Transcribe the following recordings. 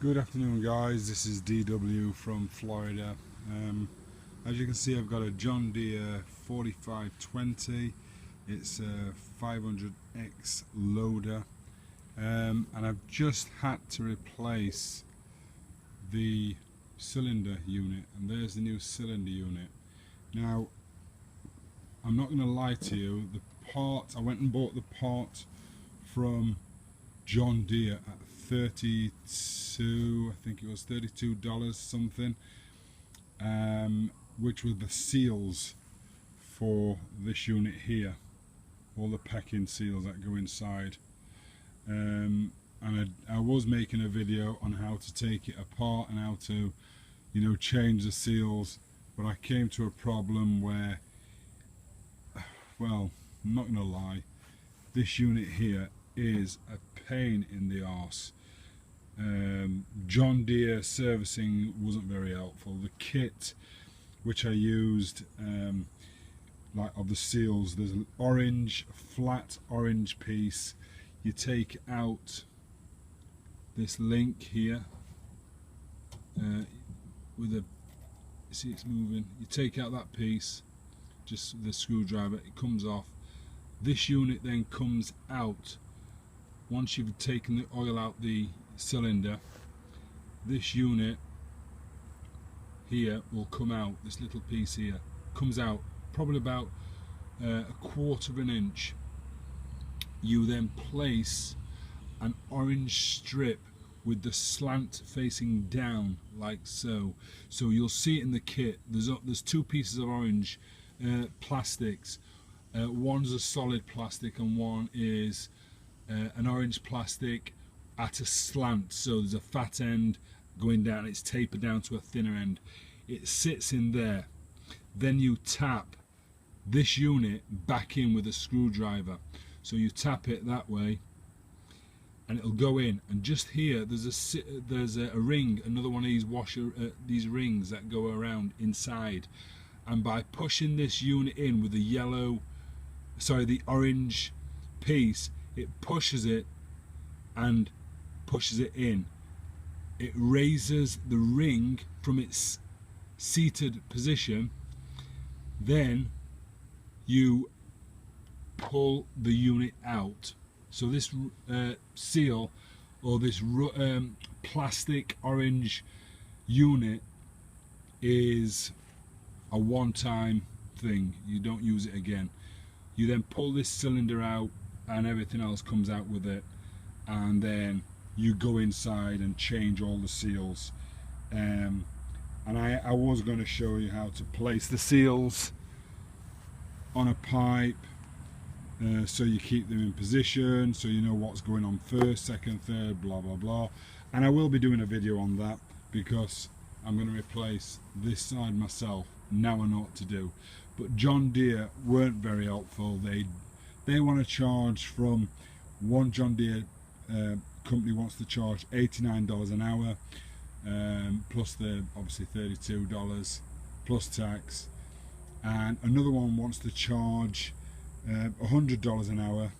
Good afternoon guys, this is DW from Florida. As you can see, I've got a John Deere 4520. It's a 500X loader, and I've just had to replace the cylinder unit, and there's the new cylinder unit. Now, I'm not going to lie to you, the part, I went and bought the part from John Deere at 32, I think it was $32 something, which were the seals for this unit here, all the packing seals that go inside. And I was making a video on how to take it apart and how to, change the seals, but I came to a problem where, well, I'm not gonna lie, this unit here is a pain in the arse. John Deere servicing wasn't very helpful. The kit which I used, like of the seals, there's an orange, flat orange piece. You take out this link here with a, see it's moving, you take out that piece, just the screwdriver, it comes off. This unit then comes out. Once you've taken the oil out the cylinder, this unit here will come out. This little piece here comes out probably about a quarter of an inch. You then place an orange strip with the slant facing down like so. So you'll see it in the kit. There's two pieces of orange plastics. One's a solid plastic and one is an orange plastic at a slant, so there's a fat end going down, it's tapered down to a thinner end. It sits in there. Then you tap this unit back in with a screwdriver. So you tap it that way and it'll go in, and just here there's a ring, another one of these these rings that go around inside, and by pushing this unit in with the orange piece, it pushes it and pushes it in. It raises the ring from its seated position. Then you pull the unit out. So this seal, or this plastic orange unit, is a one-time thing. You don't use it again. You then pull this cylinder out and everything else comes out with it, and then you go inside and change all the seals. And I was going to show you how to place the seals on a pipe, so you keep them in position, so you know what's going on first, second, third, blah blah blah. And I will be doing a video on that because I'm going to replace this side myself. Now I know what to do. But John Deere weren't very helpful. They want to charge, from one John Deere company wants to charge $89 an hour, plus the obviously $32 plus tax, and another one wants to charge $100 an hour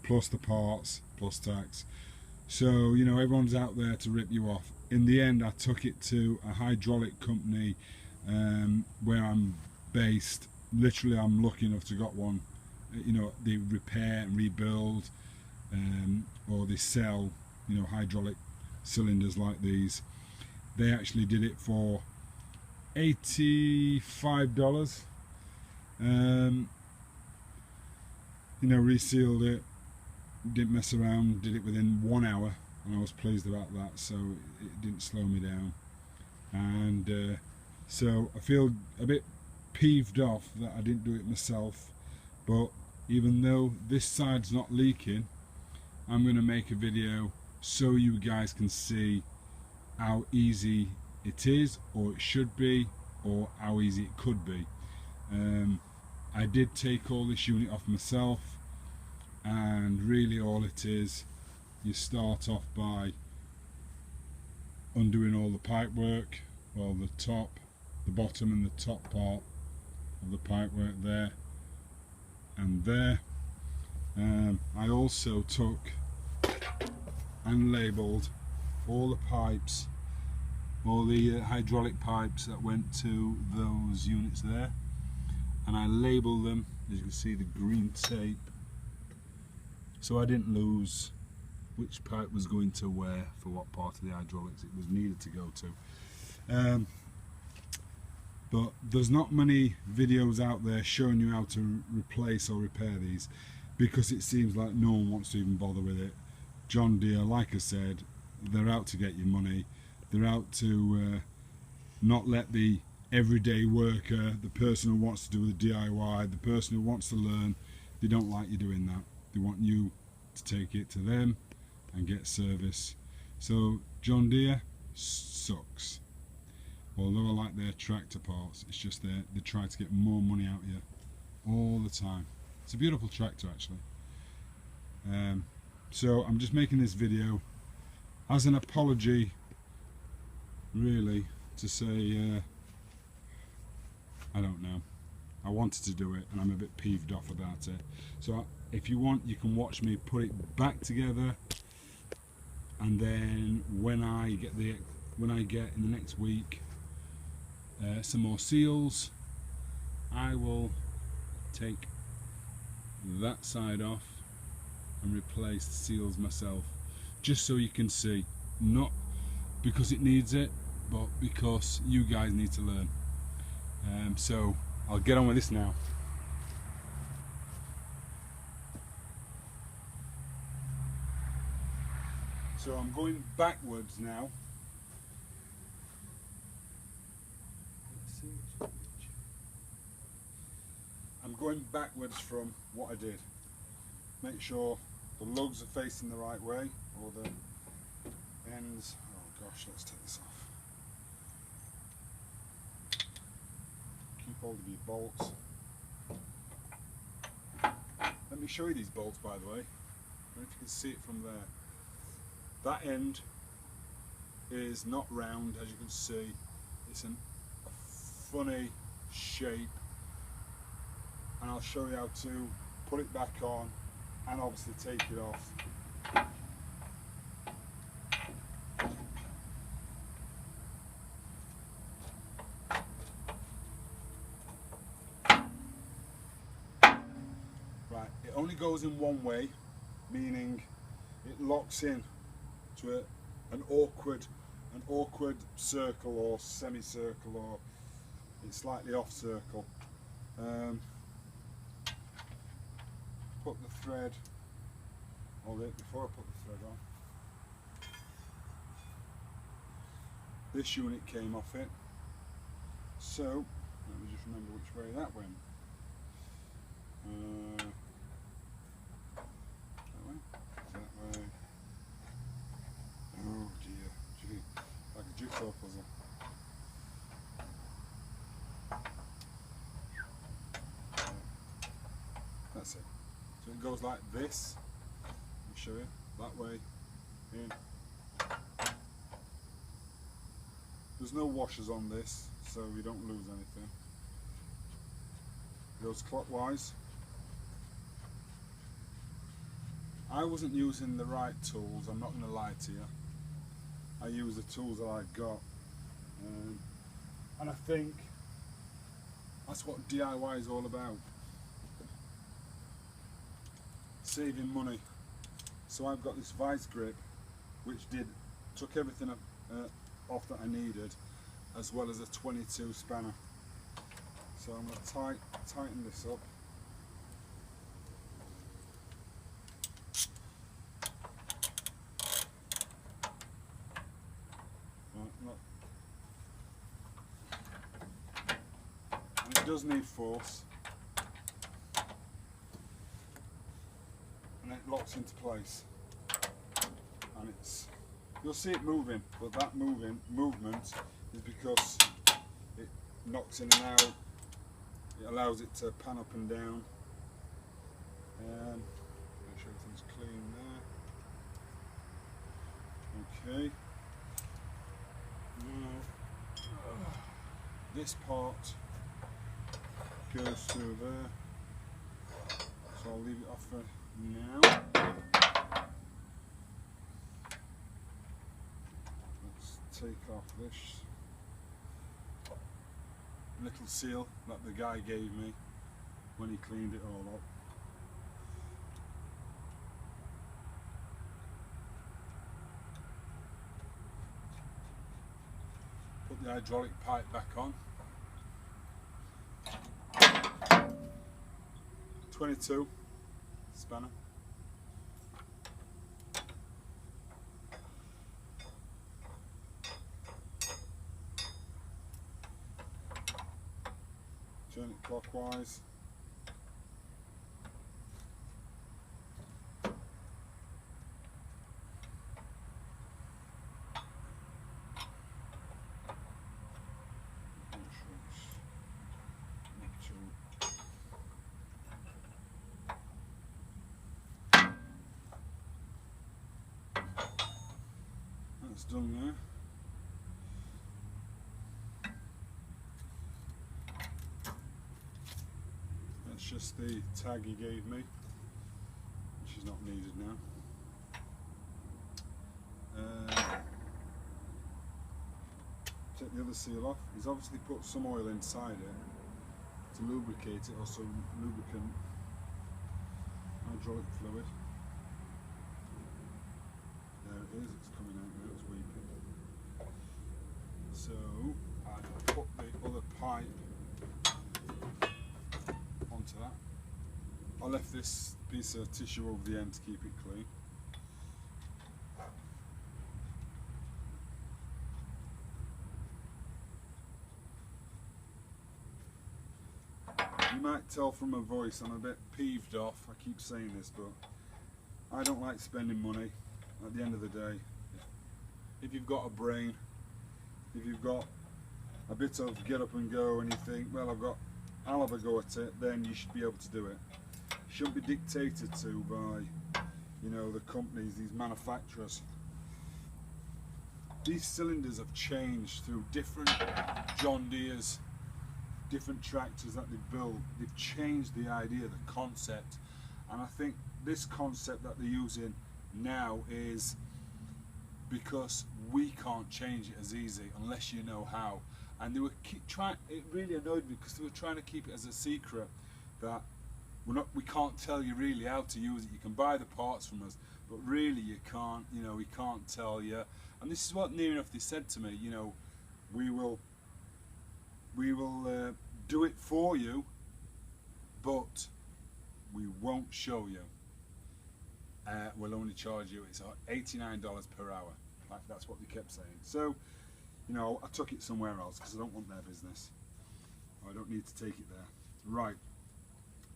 plus the parts plus tax. So everyone's out there to rip you off. In the end, I took it to a hydraulic company where I'm based. Literally, I'm lucky enough to got one. They repair and rebuild, or they sell hydraulic cylinders like these. They actually did it for $85. Resealed it, didn't mess around, did it within 1 hour, and I was pleased about that, so it didn't slow me down. And so I feel a bit peeved off that I didn't do it myself, but even though this side's not leaking, I'm going to make a video so you guys can see how easy it is, or it should be, or how easy it could be. I did take all this unit off myself, and really all it is, you start off by undoing all the pipe work, well, the top, the bottom and the top part of the pipe work there and there. I also took and labelled all the pipes, all the hydraulic pipes that went to those units there, and I labelled them, as you can see, the green tape, so I didn't lose which pipe was going to where for what part of the hydraulics it was needed to go to. But there's not many videos out there showing you how to replace or repair these, because it seems like no one wants to even bother with it. John Deere, like I said, they're out to get your money. They're out to not let the everyday worker, the person who wants to do the DIY, the person who wants to learn, they don't like you doing that. They want you to take it to them and get service. So John Deere sucks. Although I like their tractor parts, it's just they try to get more money out of you all the time. It's a beautiful tractor actually. So I'm just making this video as an apology, really, to say I don't know. I wanted to do it and I'm a bit peeved off about it. So if you want, you can watch me put it back together, and then when I get in the next week some more seals, I will take that side off and replace the seals myself, just so you can see, not because it needs it, but because you guys need to learn. So I'll get on with this now. So I'm going backwards now. I'm going backwards from what I did. Make sure the lugs are facing the right way, or the ends. Oh gosh, let's take this off. Keep hold of your bolts. Let me show you these bolts, by the way. I don't know if you can see it from there. That end is not round, as you can see. It's a funny shape, and I'll show you how to put it back on and obviously take it off. Right, it only goes in one way, meaning it locks in to an awkward circle or semicircle, or it's slightly off circle. Put the thread, before I put the thread on, this unit came off it, so let me just remember which way that went. That way. Oh dear, gee, like a jigsaw puzzle. That's it. So it goes like this. Let me show you. That way, in. There's no washers on this, so you don't lose anything. It goes clockwise. I wasn't using the right tools, I'm not going to lie to you. I use the tools that I got, and I think that's what DIY is all about. Saving money. So I've got this vice grip, which took everything off that I needed, as well as a 22 spanner. So I'm going to tighten this up. And it does need force, and it locks into place, and you'll see it moving, but that movement is because it knocks in and out. It allows it to pan up and down. Make sure everything's clean there. Okay. Now, this part goes through there, so I'll leave it off for now. take off this little seal that the guy gave me when he cleaned it all up. Put the hydraulic pipe back on. 22 spanner. Turn it clockwise. That's done there. That's just the tag he gave me, which is not needed now. Take the other seal off. He's obviously put some oil inside it to lubricate it, or some lubricant, hydraulic fluid. There it is, it's coming out now, it's weeping. So I put the other pipe onto that. I left this piece of tissue over the end to keep it clean. You might tell from my voice I'm a bit peeved off. I keep saying this, but I don't like spending money. At the end of the day, if you've got a brain, if you've got a bit of get up and go, and you think, well, I'll have a go at it, then you should be able to do it. You shouldn't be dictated to by, you know, the companies, these manufacturers. These cylinders have changed through different John Deere's, different tractors that they've built. They've changed the idea, the concept, and I think this concept that they're using now is because we can't change it as easy unless you know how. And they were trying. It really annoyed me because they were trying to keep it as a secret that we can't tell you really how to use it. You can buy the parts from us, but really you can't. You know, we can't tell you. And this is what near enough they said to me. You know, we will do it for you, but we won't show you. We'll only charge you, it's $89 per hour. Like, that's what they kept saying. So, you know, I took it somewhere else because I don't want their business. I don't need to take it there. Right,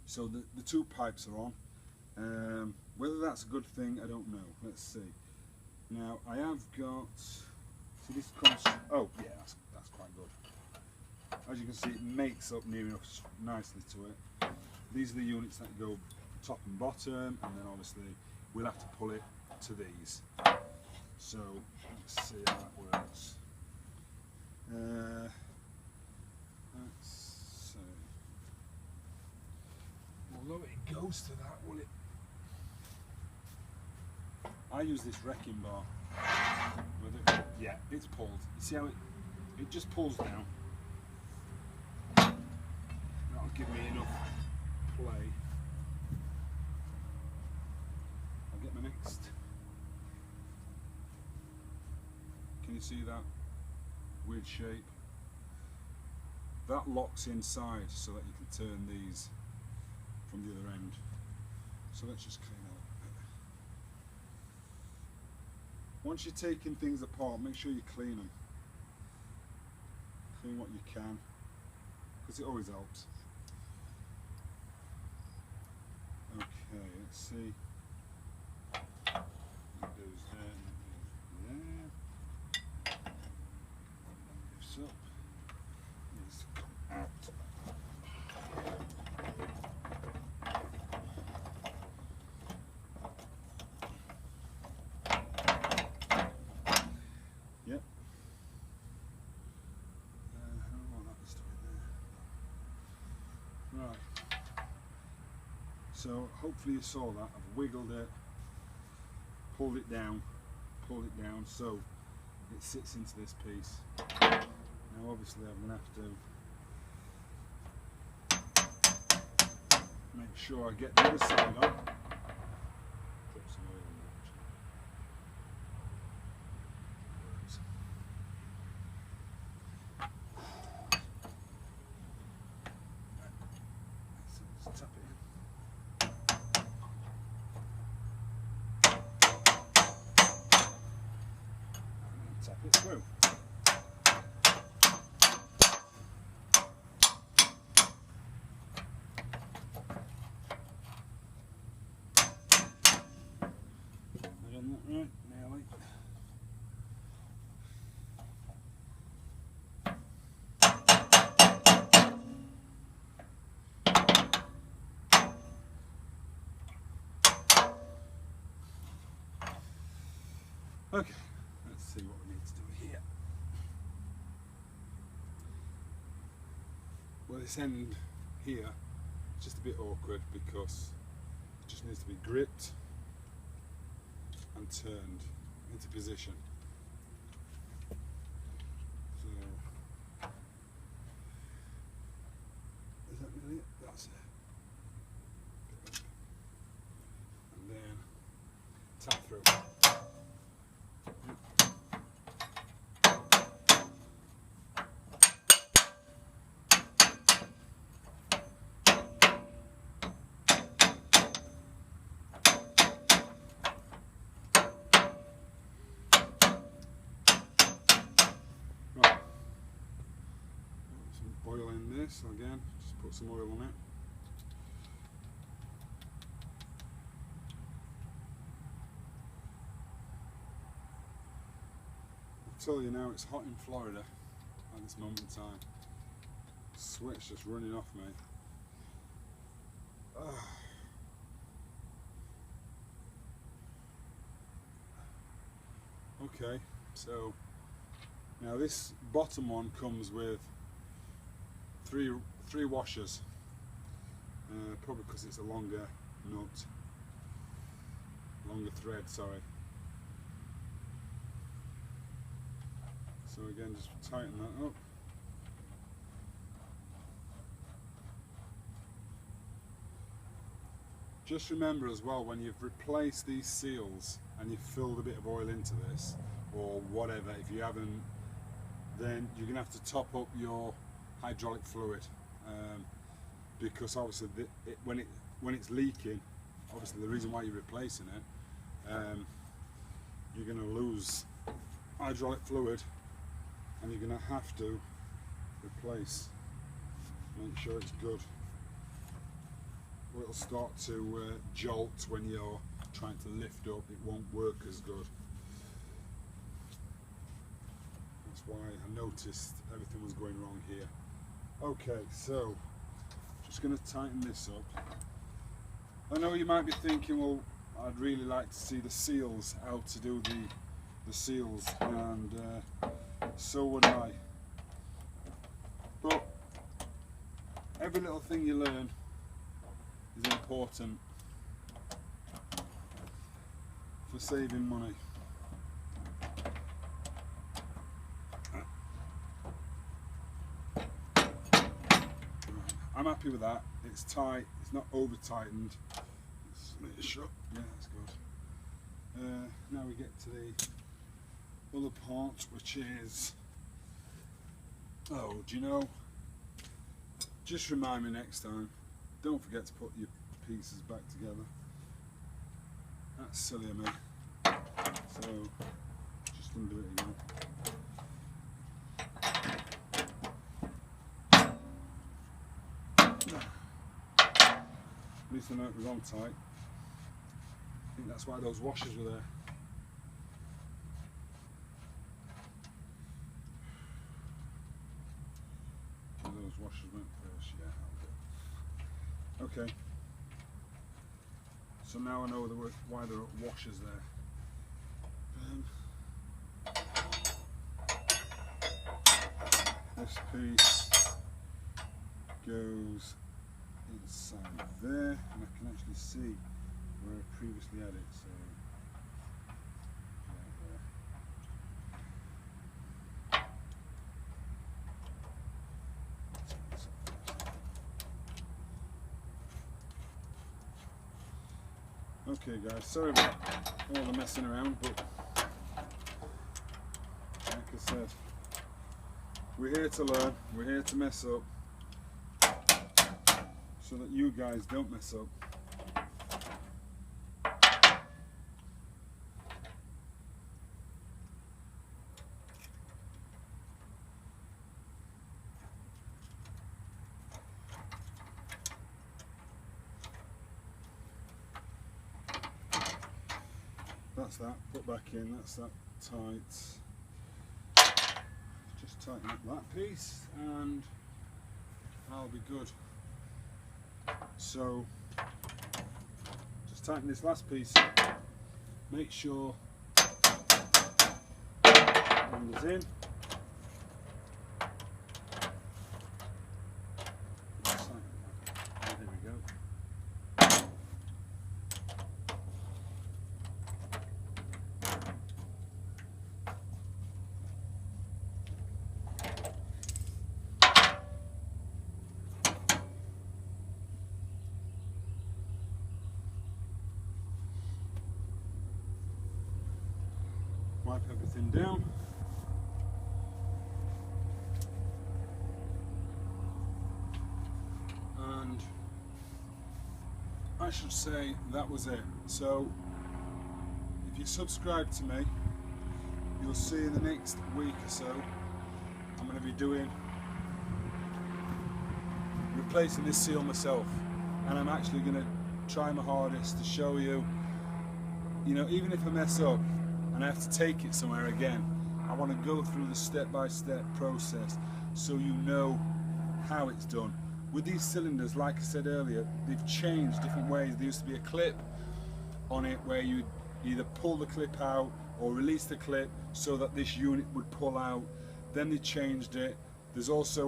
so the two pipes are on. Whether that's a good thing, I don't know. Let's see. Now, I have got, so this comes, oh yeah, that's quite good. As you can see, it makes up near enough nicely to it. These are the units that go top and bottom, and then obviously we'll have to pull it to these. So let's see how that works. Let's see. Although it goes to that, will it? I use this wrecking bar with it. Yeah, it's pulled. You see how it just pulls down. That'll give me enough play. I'll get my next. Can you see that weird shape? That locks inside so that you can turn these from the other end. So let's just clean that up a bit. Once you're taking things apart, make sure you clean them. Clean what you can, because it always helps. Okay, let's see. That goes there, that goes there. Lifts up. Needs to come out. Yep. Right. So hopefully you saw that. I've wiggled it, pulled it down, so it sits into this piece. Now obviously I'm going to have to make sure I get the other side on. Drop some oil in there actually. So let's tap it in. And tap it through. Right, nearly. Okay, let's see what we need to do here. Well, this end here is just a bit awkward because it just needs to be gripped and turned into position. So, is that really it? That's it. And then tap through. Oil in this again, just put some oil on it. I'll tell you now, it's hot in Florida at this moment in time. Sweat's just running off me. Okay, so now this bottom one comes with three washers, probably because it's a longer thread, sorry. So again, just tighten that up. Just remember as well, when you've replaced these seals and you've filled a bit of oil into this, or whatever, if you haven't, then you're going to have to top up your hydraulic fluid, because obviously when it's leaking, obviously the reason why you're replacing it, you're going to lose hydraulic fluid and you're going to have to replace, make sure it's good, or it'll start to jolt when you're trying to lift up, it won't work as good. That's why I noticed everything was going wrong here. Okay, so just going to tighten this up. I know you might be thinking, well, I'd really like to see the seals, how to do the seals, and so would I. But every little thing you learn is important for saving money. I'm happy with that. It's tight, it's not over tightened. Let's make it shut. Yeah, that's good. Now we get to the other part, which is, oh, do you know, just remind me next time, don't forget to put your pieces back together. That's silly of me. So just undo it again. At least I know it was on tight. I think that's why those washers were there. And those washers went first, yeah, okay. So now I know why there are washers there. This piece goes inside there, and I can actually see where I previously had it. So Okay guys, sorry about all the messing around, but like I said, we're here to learn, we're here to mess up, so that you guys don't mess up. That's that, put back in, that's that tight. Just tighten up that piece and I'll be good. So just tighten this last piece up, make sure hand is in. There we go. Wipe everything down. And I should say that was it. So if you subscribe to me, you'll see in the next week or so I'm going to be replacing this seal myself, and I'm actually going to try my hardest to show you, even if I mess up and I have to take it somewhere again, I want to go through the step-by-step process so you know how it's done. With these cylinders, like I said earlier, they've changed different ways. There used to be a clip on it where you either pull the clip out or release the clip so that this unit would pull out. Then they changed it. There's also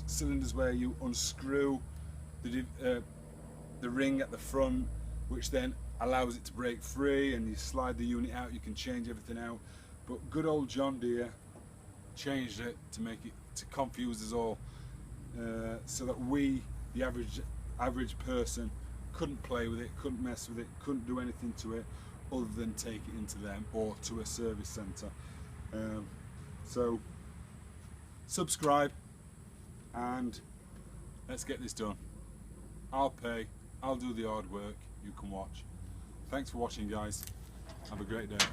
cylinders where you unscrew the ring at the front, which then allows it to break free, and you slide the unit out, you can change everything out. But good old John Deere changed it to confuse us all, so that we, the average person, couldn't play with it, couldn't mess with it, couldn't do anything to it other than take it into them or to a service centre. So subscribe and let's get this done. I'll pay, I'll do the hard work, you can watch. Thanks for watching guys, have a great day.